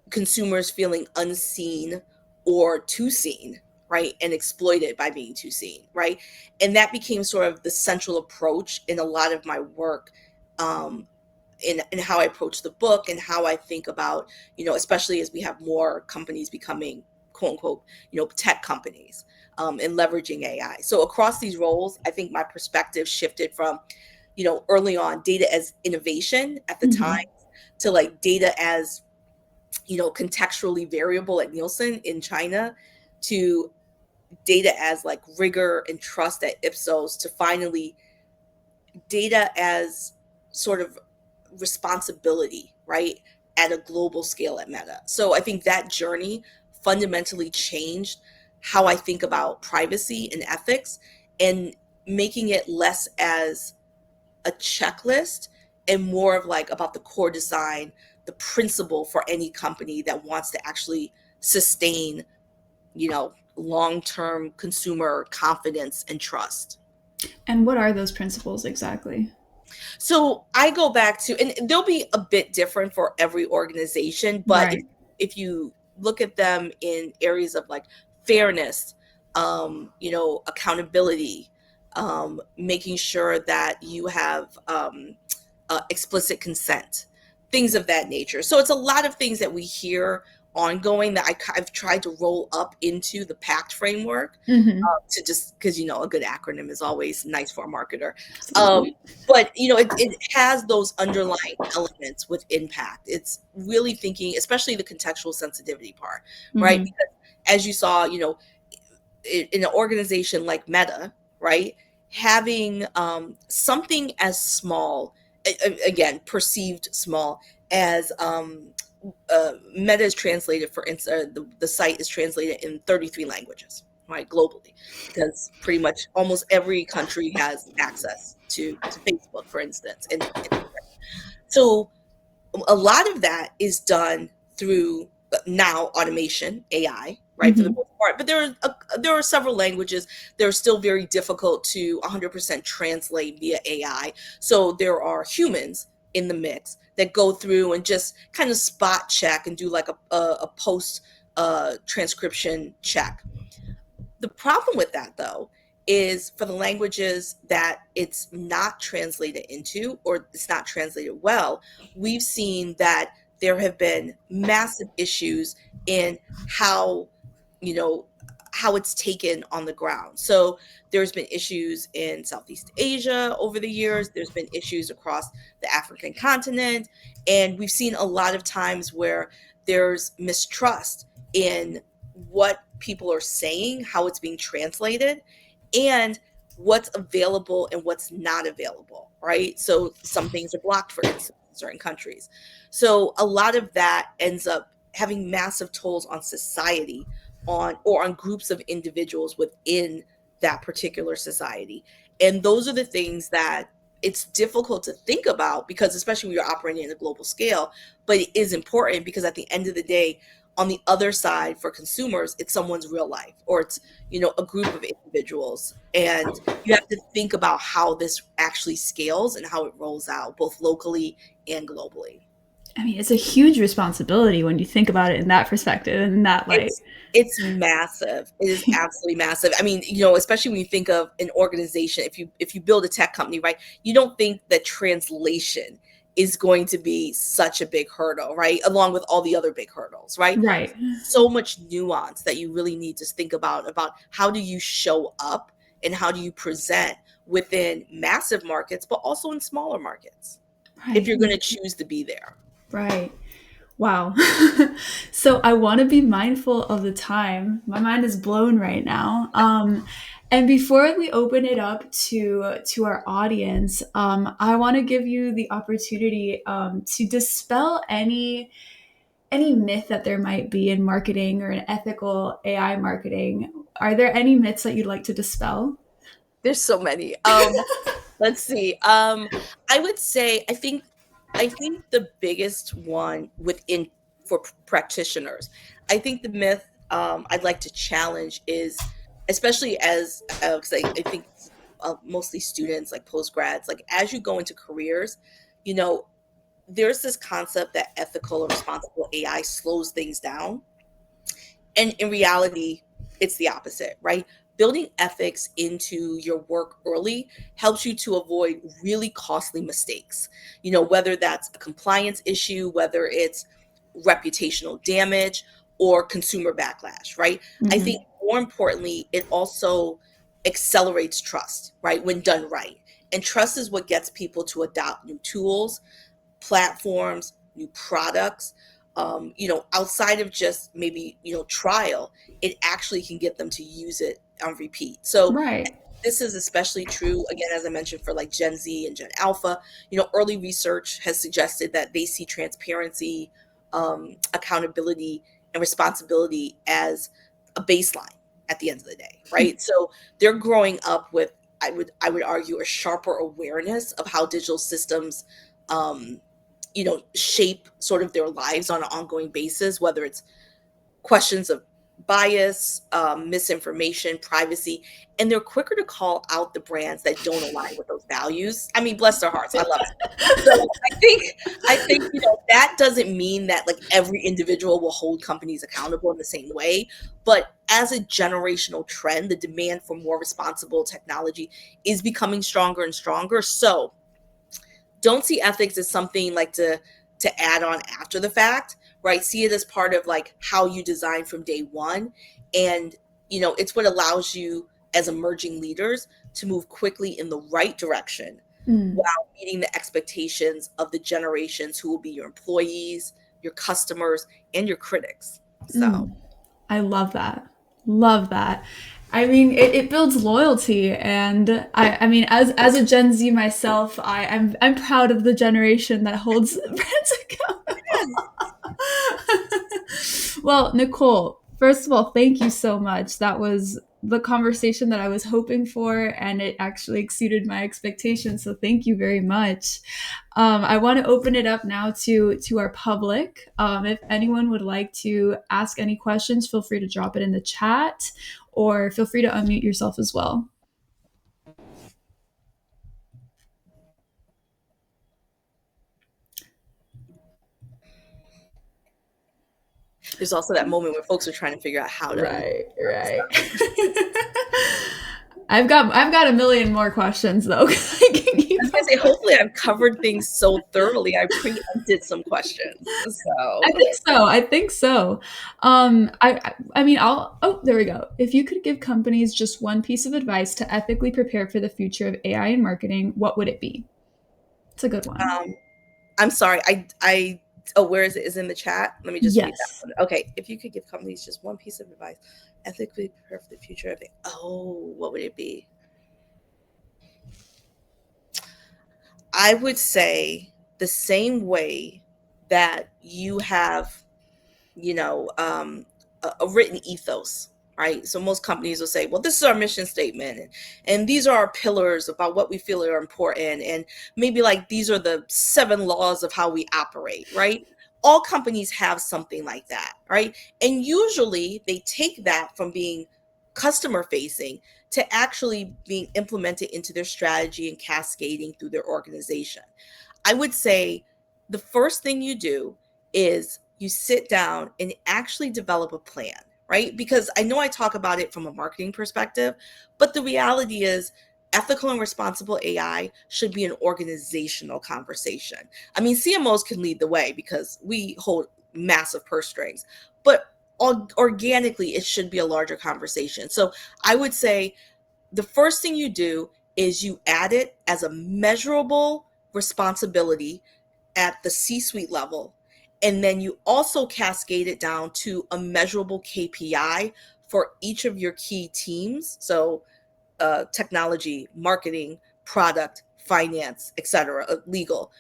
consumers feeling unseen or too seen, right? And exploited by being too seen, right? And that became sort of the central approach in a lot of my work, um, in how I approach the book and how I think about, especially as we have more companies becoming quote unquote, tech companies, and leveraging AI. So across these roles, I think my perspective shifted from, early on data as innovation at the time Mhm. to like data as, contextually variable at Nielsen in China, to data as like rigor and trust at Ipsos, to finally data as sort of responsibility, right? At a global scale at Meta. So I think that journey fundamentally changed how I think about privacy and ethics, and making it less as a checklist and more of like about the core design, the principle for any company that wants to actually sustain, long-term consumer confidence and trust. And what are those principles exactly? So I go back to, and they'll be a bit different for every organization, but if Right. if you look at them in areas of like fairness, accountability, making sure that you have explicit consent, things of that nature. So it's a lot of things that we hear ongoing that I've tried to roll up into the PACT framework, Mhm. to just because a good acronym is always nice for a marketer. Um, Absolutely. but it has those underlying elements with impact. It's really thinking, especially the contextual sensitivity part, right? Mhm. Because as you saw, in an organization like Meta, right, having something as small, again, perceived small, as Meta is translated, for instance, the site is translated in 33 languages, right, globally, because pretty much almost every country has access to Facebook, for instance. And so a lot of that is done through now automation, AI, right, for the Mhm. most part. But there are several languages that are still very difficult to 100% translate via AI. So there are humans in the mix that go through and just kind of spot check and do like a post transcription check. The problem with that, though, is for the languages that it's not translated into, or it's not translated well, we've seen that there have been massive issues in how, you know, how it's taken on the ground. So there's been issues in Southeast Asia over the years. There's been issues across the African continent. And we've seen a lot of times where there's mistrust in what people are saying, how it's being translated, and what's available and what's not available, right? So some things are blocked, for instance. certain countries. So a lot of that ends up having massive tolls on society, on groups of individuals within that particular society. And those are the things that it's difficult to think about, because especially when you're operating in a global scale, but it is important because at the end of the day, on the other side for consumers, it's someone's real life, or it's, a group of individuals, and you have to think about how this actually scales and how it rolls out both locally and globally. I mean, it's a huge responsibility when you think about it in that perspective and in that light. It's massive. It is absolutely massive. I mean, especially when you think of an organization, if you build a tech company, right? You don't think that translation is going to be such a big hurdle, right? Along with all the other big hurdles, right? Right. So much nuance that you really need to think about how do you show up and how do you present within massive markets, but also in smaller markets, if Right. you're going to choose to be there. Right. Wow. So I want to be mindful of the time. My mind is blown right now. And before we open it up to our audience, I want to give you the opportunity to dispel any myth that there might be in marketing or in ethical AI marketing. Are there any myths that you'd like to dispel? There's so many. Let's see. I would say I think the biggest one within for practitioners, I think the myth I'd like to challenge is, especially as because I think mostly students, like post grads, like as you go into careers, you know, there's this concept that ethical or responsible AI slows things down, and in reality, it's the opposite, right? Building ethics into your work early helps you to avoid really costly mistakes. Whether that's a compliance issue, whether it's reputational damage or consumer backlash, right? I think Mm-hmm. more importantly, it also accelerates trust, right? When done right. And trust is what gets people to adopt new tools, platforms, new products, outside of just maybe, trial, it actually can get them to use it on repeat. So Right. this is especially true, again, as I mentioned, for like Gen Z and Gen Alpha. Early research has suggested that they see transparency, accountability, and responsibility as a baseline at the end of the day, right? So they're growing up with, I would argue, a sharper awareness of how digital systems, um, shape sort of their lives on an ongoing basis, whether it's questions of bias, misinformation, privacy, and they're quicker to call out the brands that don't align with those values. I mean, bless their hearts, I love it. So I think that doesn't mean that like every individual will hold companies accountable in the same way, but as a generational trend, the demand for more responsible technology is becoming stronger and stronger. So don't see ethics as something like to add on after the fact, right? See it as part of like how you design from day one. And it's what allows you as emerging leaders to move quickly in the right direction Mm. while meeting the expectations of the generations who will be your employees, your customers, and your critics. So Mm. I love that. Love that. I mean, it builds loyalty, and I mean, as a Gen Z myself, I'm proud of the generation that holds brands accountable. Well, Nicole, first of all, thank you so much. That was the conversation that I was hoping for, and it actually exceeded my expectations. So thank you very much. I want to open it up now to our public. If anyone would like to ask any questions, feel free to drop it in the chat, or feel free to unmute yourself as well. there's also that moment where folks are trying to figure out how to unmute Right, right. stuff. I've got a million more questions though. I can I keep was gonna say, hopefully I've covered things so thoroughly. I preempted some questions. I So think so. I think so. I mean, I'll. Oh, there we go. If you could give companies just one piece of advice to ethically prepare for the future of AI in marketing, what would it be? It's a good one. um I'm sorry. I oh, where is it? Is it in the chat? Let me just read that Yes. one. Okay. If you could give companies just one piece of advice, ethically prepare for the future of it. Oh, what would it be? I would say the same way that you have, you know, a written ethos, right? So most companies will say, well, this is our mission statement, and these are our pillars about what we feel are important. And maybe like these are the 7 laws of how we operate, right? All companies have something like that, right? And usually they take that from being customer facing to actually being implemented into their strategy and cascading through their organization. I would say the first thing you do is you sit down and actually develop a plan, right? Because I know I talk about it from a marketing perspective, but the reality is ethical and responsible AI should be an organizational conversation. I mean, CMOs can lead the way because we hold massive purse strings, but organically, it should be a larger conversation. So I would say the first thing you do is you add it as a measurable responsibility at the C suite level. And then you also cascade it down to a measurable KPI for each of your key teams. So, technology, marketing, product, finance, etc., legal,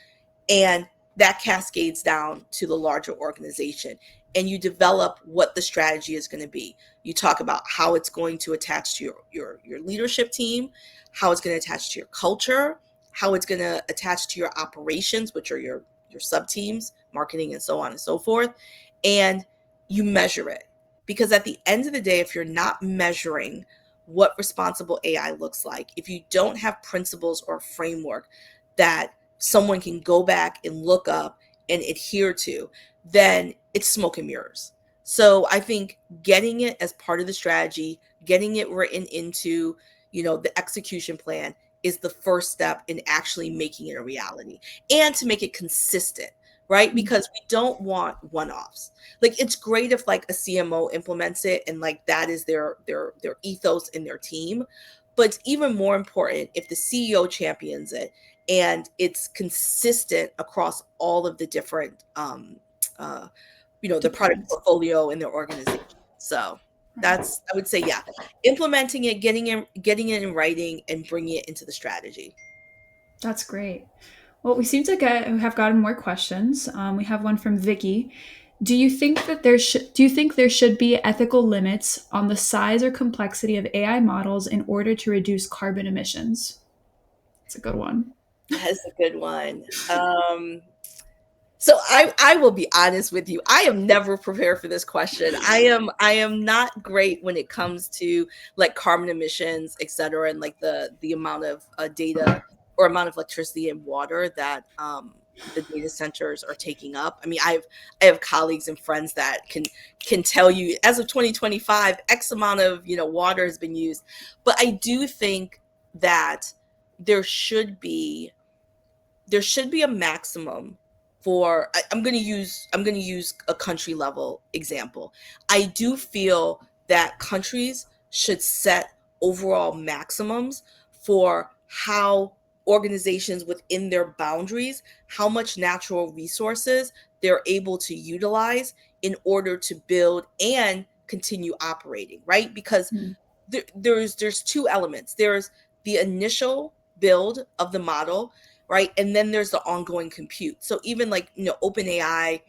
and that cascades down to the larger organization, and you develop what the strategy is going to be. You talk about how it's going to attach to your leadership team, how it's going to attach to your culture, how it's going to attach to your operations, which are your sub teams, marketing, and so on and so forth. And you measure it, because at the end of the day, if you're not measuring what responsible AI looks like, if you don't have principles or framework that someone can go back and look up and adhere to, then it's smoke and mirrors. So I think getting it as part of the strategy, getting it written into, the execution plan is the first step in actually making it a reality, and to make it consistent, right? Because we don't want one-offs. Like, it's great if like a CMO implements it and like that is their ethos in their team, but it's even more important if the CEO champions it and it's consistent across all of the different uh the product Departments. portfolio in their organization. So Right. that's, I would say, yeah, implementing it, getting it in writing, and bringing it into the strategy. That's great. Well, we seem to have gotten more questions. We have one from Vicky. Do you think there should be ethical limits on the size or complexity of AI models in order to reduce carbon emissions? That's a good one. That's a good one. So I will be honest with you. I am never prepared for this question. I am not great when it comes to like carbon emissions, et cetera, and like the amount of data or amount of electricity and water that the data centers are taking up. I mean, I have colleagues and friends that can tell you as of 2025, X amount of water has been used. But I do think that there should be there should be a maximum for I'm going to use a country level example. I do feel that countries should set overall maximums for how organizations within their boundaries, how much natural resources they're able to utilize in order to build and continue operating, right? Because Mm. there's two elements. There's the initial build of the model, right? And then there's the ongoing compute. So even like, OpenAI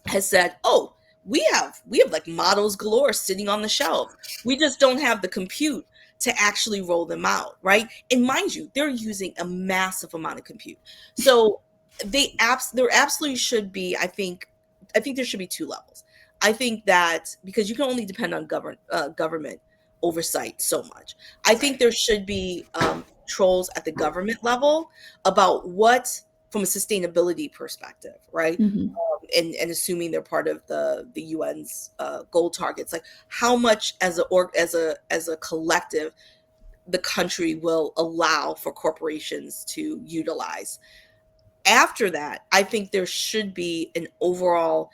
has said, "Oh, we have like models galore sitting on the shelf. We just don't have the compute to actually roll them out," right? And mind you, they're using a massive amount of compute. So there absolutely should be, I think there should be two levels. I think that because you can only depend on government oversight so much. I think Right. there should be controls at the government level about what, from a sustainability perspective, right? Hmm. And assuming they're part of the UN's goal targets, like how much as a collective the country will allow for corporations to utilize. After that, I think there should be an overall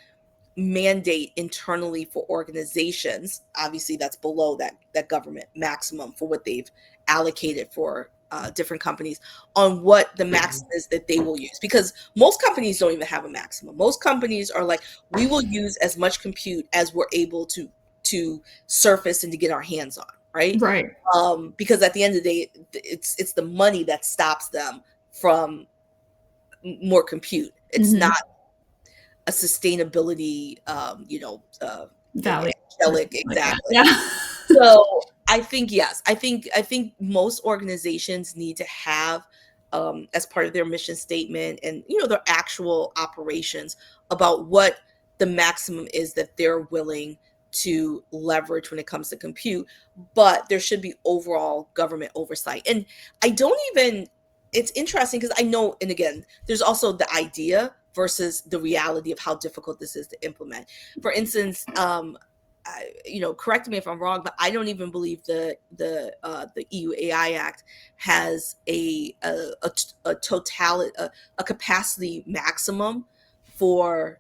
mandate internally for organizations. Obviously, that's below that government maximum for what they've allocated for different companies, on what the maximum is that they will use. Because most companies don't even have a maximum. Most companies are like, we will use as much compute as we're able to surface and to get our hands on, right? Right. Because at the end of the day, it's the money that stops them from more compute. It's not Hmm. a sustainability, Valley or angelic, something like that. exactly. Yeah. So I think yes, I think most organizations need to have, as part of their mission statement and their actual operations, about what the maximum is that they're willing to leverage when it comes to compute. But there should be overall government oversight. And I don't even. It's interesting because I know, and again, there's also the idea versus the reality of how difficult this is to implement. For instance, correct me if I'm wrong, but I don't even believe the EU AI Act has a capacity maximum for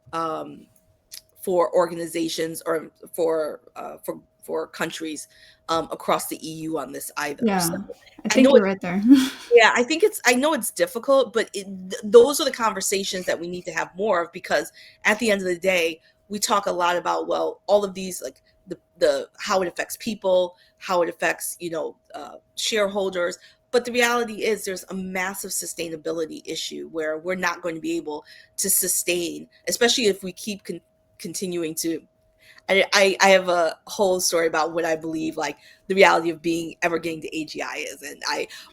organizations, or for countries across the EU on this either. So Yeah. I I think know you're it's right there. yeah, I know it's difficult, but those are the conversations that we need to have more of, because at the end of the day, we talk a lot about, well, all of these, like the how it affects people, how it affects shareholders, but the reality is there's a massive sustainability issue where we're not going to be able to sustain, especially if we keep continuing to. I have a whole story about what I believe, like, the reality of being ever getting to AGI is.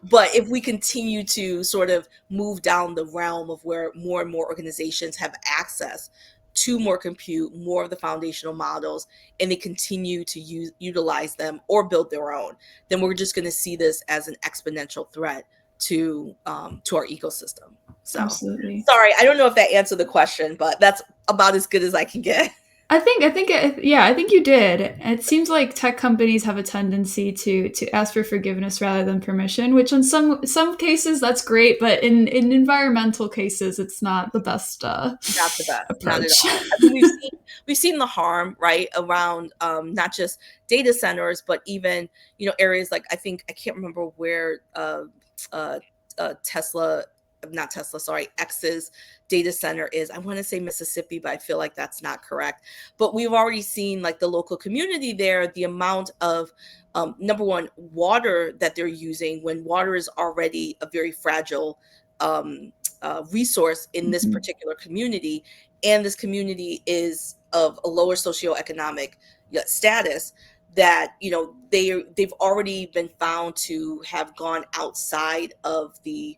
But if we continue to sort of move down the realm of where more and more organizations have access to more compute, more of the foundational models, and they continue to utilize them or build their own, then we're just going to see this as an exponential threat to our ecosystem. So, Absolutely. sorry, I don't know if that answered the question, but that's about as good as I can get. Yeah, I think you did. It seems like tech companies have a tendency to ask for forgiveness rather than permission, which in some cases that's great, but in environmental cases, it's not the best Not the best, not at approach. all. I mean, we've seen the harm, right, around, not just data centers, but even areas like, I can't remember where, uh, Tesla, not Tesla, sorry, X's data center is. I want to say Mississippi, but I feel like that's not correct. But we've already seen, like, the local community there, the amount of, number one, water that they're using, when water is already a very fragile, resource in this Mhm. particular community, and this community is of a lower socioeconomic status, that they've already been found to have gone outside of the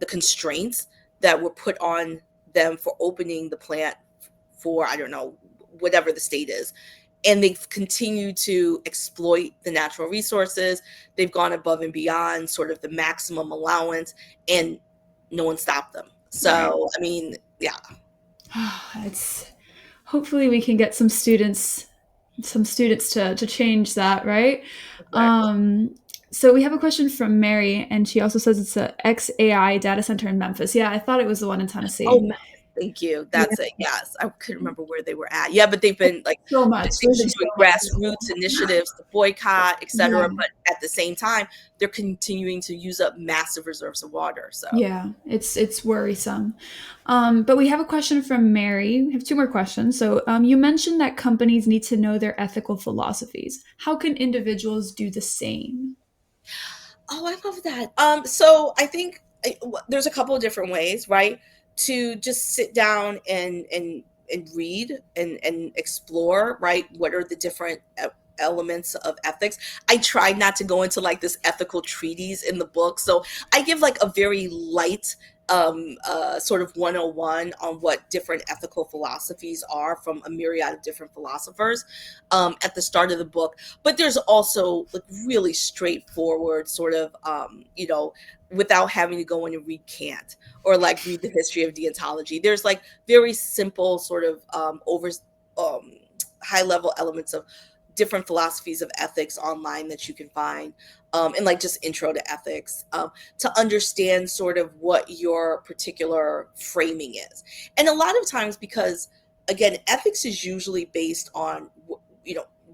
constraints that were put on them for opening the plant, for, I don't know, whatever the state is, and they've continued to exploit the natural resources. They've gone above and beyond sort of the maximum allowance, and no one stopped them. Right. So, I mean, yeah. It's hopefully we can get some students to change that, right? Exactly. Um, so we have a question from Mary, and she also says it's a XAI data center in Memphis. Yeah, I thought it was the one in Oh, Tennessee. Memphis, thank you. Yeah, That's it. Yes, I couldn't remember where they were at. Yeah, but they've been like so much. they've There's been just doing so much grassroots available. initiatives to boycott, Yeah, etc. But at the same time, they're continuing to use up massive reserves of water. So, yeah, it's worrisome. But we have a question from Mary. We have two more questions. So, you mentioned that companies need to know their ethical philosophies. How can individuals do the same? oh, I love that. So I think there's a couple of different ways, right? To just sit down and read and explore, right? What are the different elements of ethics? I tried not to go into like this ethical treatise in the book, so I give like a very light sort of 101 on what different ethical philosophies are from a myriad of different philosophers at the start of the book. But there's also like really straightforward sort of without having to go in and read Kant or like read the history of deontology. There's like very simple sort of over um high level elements of different philosophies of ethics online that you can find, and like just intro to ethics, to understand sort of what your particular framing is. And a lot of times, because again, ethics is usually based on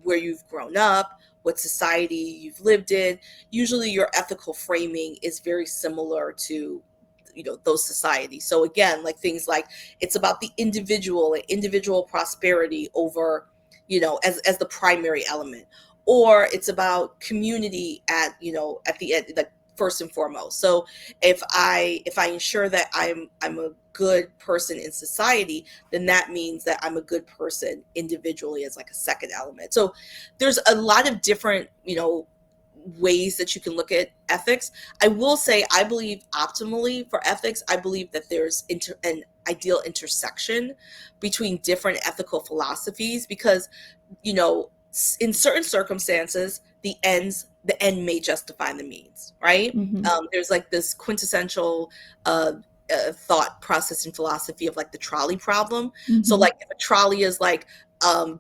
where you've grown up, what society you've lived in. Usually your ethical framing is very similar to those societies. So again, like things like, it's about the individual and individual prosperity over, as the primary element, or it's about community at the end, like first and foremost. So if I ensure that I'm a good person in society, then that means that I'm a good person individually as like a second element. So there's a lot of different, ways that you can look at ethics. I will say I believe optimally for ethics, I believe that there's an ideal intersection between different ethical philosophies, because in certain circumstances, the end may justify the means, right? Hmm. There's like this quintessential uh, thought process in philosophy of like the trolley problem. So Hmm. like if a trolley is like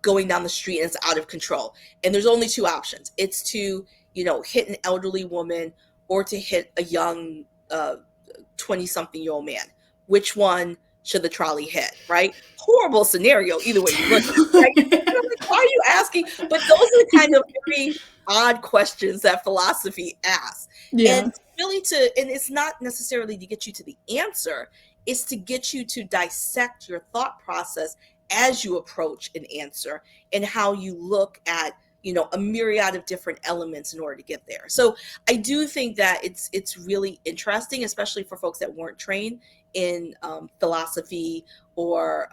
going down the street and it's out of control, and there's only two options, it's to hit an elderly woman or to hit a young 20 something year old man. Which one should the trolley hit, right? Horrible scenario either way you look at it, right? And I'm like, why are you asking? But those are the kind of very odd questions that philosophy asks. And Yeah. really and it's not necessarily to get you to the answer, it's to get you to dissect your thought process as you approach an answer, and how you look at a myriad of different elements in order to get there. So I do think that it's really interesting, especially for folks that weren't trained in philosophy or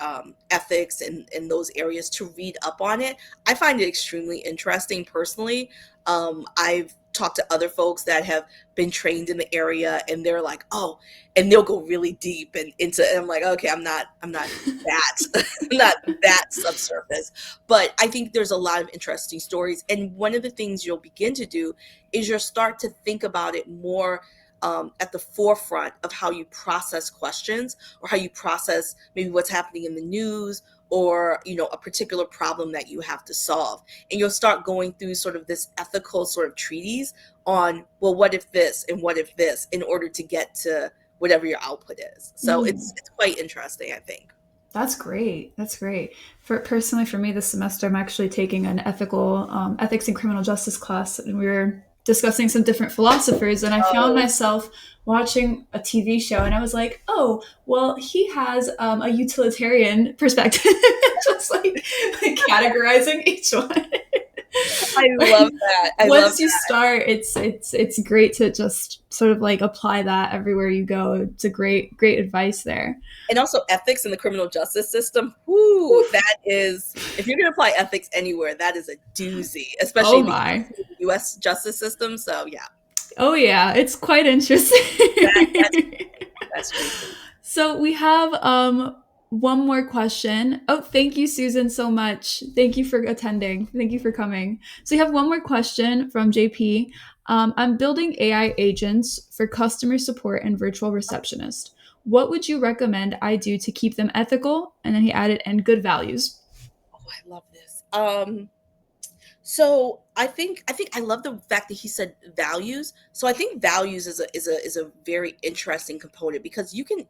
ethics and in those areas, to read up on it. I find it extremely interesting personally. I've talked to other folks that have been trained in the area, and they're like, oh, and they'll go really deep and into. And I'm like, okay, I'm not that, not that subsurface. But I think there's a lot of interesting stories, and one of the things you'll begin to do is you'll start to think about it more at the forefront of how you process questions, or how you process maybe what's happening in the news, or a particular problem that you have to solve. And you'll start going through sort of this ethical sort of treatise on, well, what if this and what if this, in order to get to whatever your output is. So Mm. it's quite interesting, I think. That's great. That's great. For me this semester, I'm actually taking an ethics and criminal justice class, and we were discussing some different philosophers. And I found Oh, myself watching a TV show, and I was like, "Oh, well, he has a utilitarian perspective," just like categorizing each one. I love that. I love Once you start, it's great to just sort of like apply that everywhere you go. It's a great advice there. And also ethics in the criminal justice system. Whoo, that is, if you're going to apply ethics anywhere, that is a doozy, especially Oh in the my. US justice system. So yeah, Oh yeah, it's quite interesting. that, that's that's crazy. So we have one more question. Oh, thank you, Susan, so much. Thank you for attending. Thank you for coming. So we have one more question from JP. I'm building AI agents for customer support and virtual receptionist. What would you recommend I do to keep them ethical? And then he added, and good values. Oh, I love this. So I think I love the fact that he said values. So I think values is a very interesting component, because you can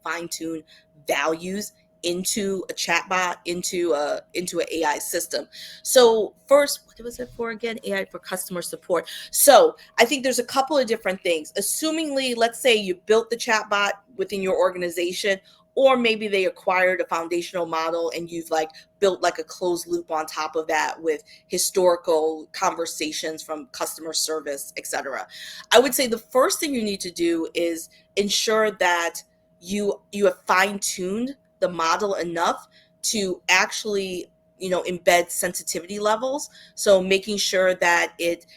fine tune values into a chatbot, into an AI system. So first, what was it for again? AI for customer support. So I think there's a couple of different things. Assumingly, let's say you built the chatbot within your organization, or maybe they acquired a foundational model and you've like built like a closed loop on top of that with historical conversations from customer service, etc. I would say the first thing you need to do is ensure that you have fine-tuned the model enough to actually embed sensitivity levels. So making sure that it's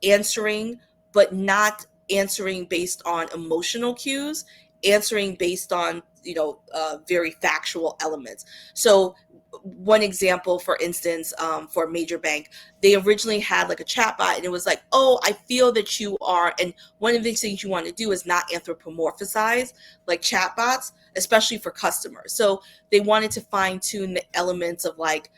answering, but not answering based on emotional cues, answering based on very factual elements. So one example, for instance, for a major bank, they originally had like a chatbot, and it was like, oh, I feel that you are, and one of the things you want to do is not anthropomorphize like chatbots, especially for customers. So they wanted to fine tune the elements of like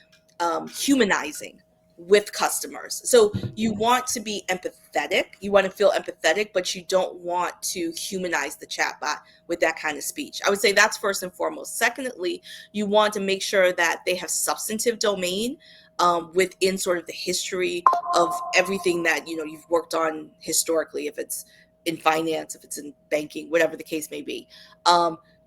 humanizing with customers. So you want to be empathetic, you want to feel empathetic, but you don't want to humanize the chatbot with that kind of speech. I would say that's first and foremost. Secondly, you want to make sure that they have substantive domain within sort of the history of everything that you've worked on historically, if it's in finance, if it's in banking, whatever the case may be.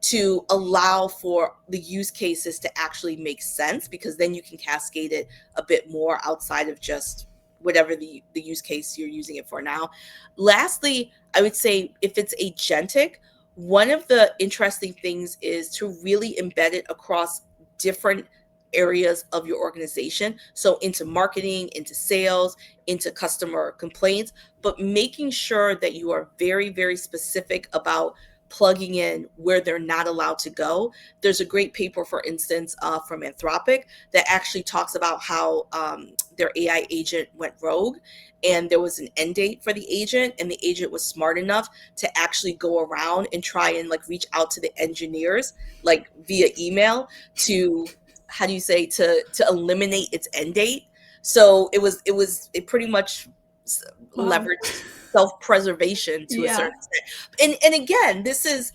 To allow for the use cases to actually make sense, because then you can cascade it a bit more outside of just whatever the use case you're using it for now. Lastly, I would say if it's agentic, one of the interesting things is to really embed it across different areas of your organization. So into marketing, into sales, into customer complaints, but making sure that you are very, very specific about plugging in where they're not allowed to go. There's a great paper, for instance, from Anthropic that actually talks about how their AI agent went rogue, and there was an end date for the agent, and the agent was smart enough to actually go around and try and like reach out to the engineers like via email to, how do you say, to eliminate its end date. So it pretty much Wow. leveraged self-preservation to a Yeah. certain extent. And again, this is,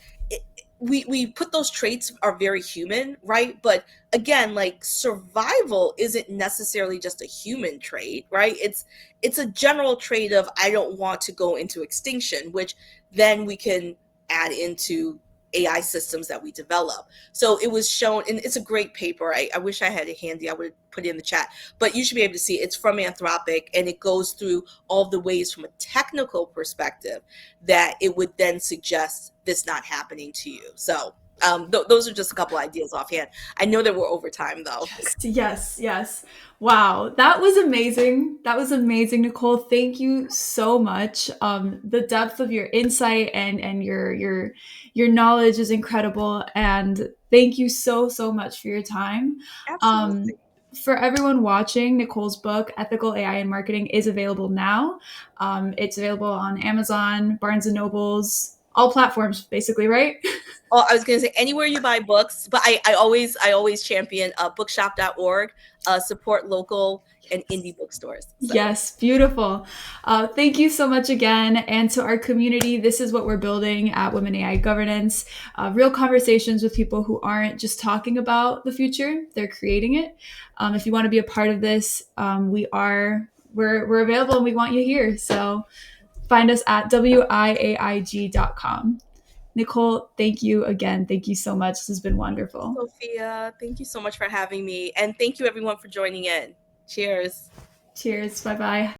we put those traits are very human, right? But again, like survival isn't necessarily just a human trait, right? It's a general trait of I don't want to go into extinction, which then we can add into AI systems that we develop. So it was shown, and it's a great paper. I wish I had it handy. I would put it in the chat, but you should be able to see it. It's from Anthropic, and it goes through all the ways from a technical perspective that it would then suggest this not happening to you. So those are just a couple ideas offhand. I know that we're over time though. Yes, yes, yes. Wow, that was amazing. That was amazing, Nicole. Thank you so much. The depth of your insight and your knowledge is incredible. And thank you so so much for your time. Um, Absolutely. for everyone watching, Nicole's book, Ethical AI in Marketing, is available now. It's available on Amazon, Barnes and Nobles, all platforms, basically, right? Oh, I was going to say anywhere you buy books, but I always champion bookshop.org, support local and indie bookstores. So Yes, beautiful. Thank you so much again. And to our community, this is what we're building at Women AI Governance, real conversations with people who aren't just talking about the future, they're creating it. If you want to be a part of this, we're available and we want you here. So find us at wiaig.com. Nicole, thank you again. Thank you so much. This has been thank you, wonderful. Sophia. Thank you so much for having me. And thank you everyone for joining in. Cheers. Cheers. Bye bye.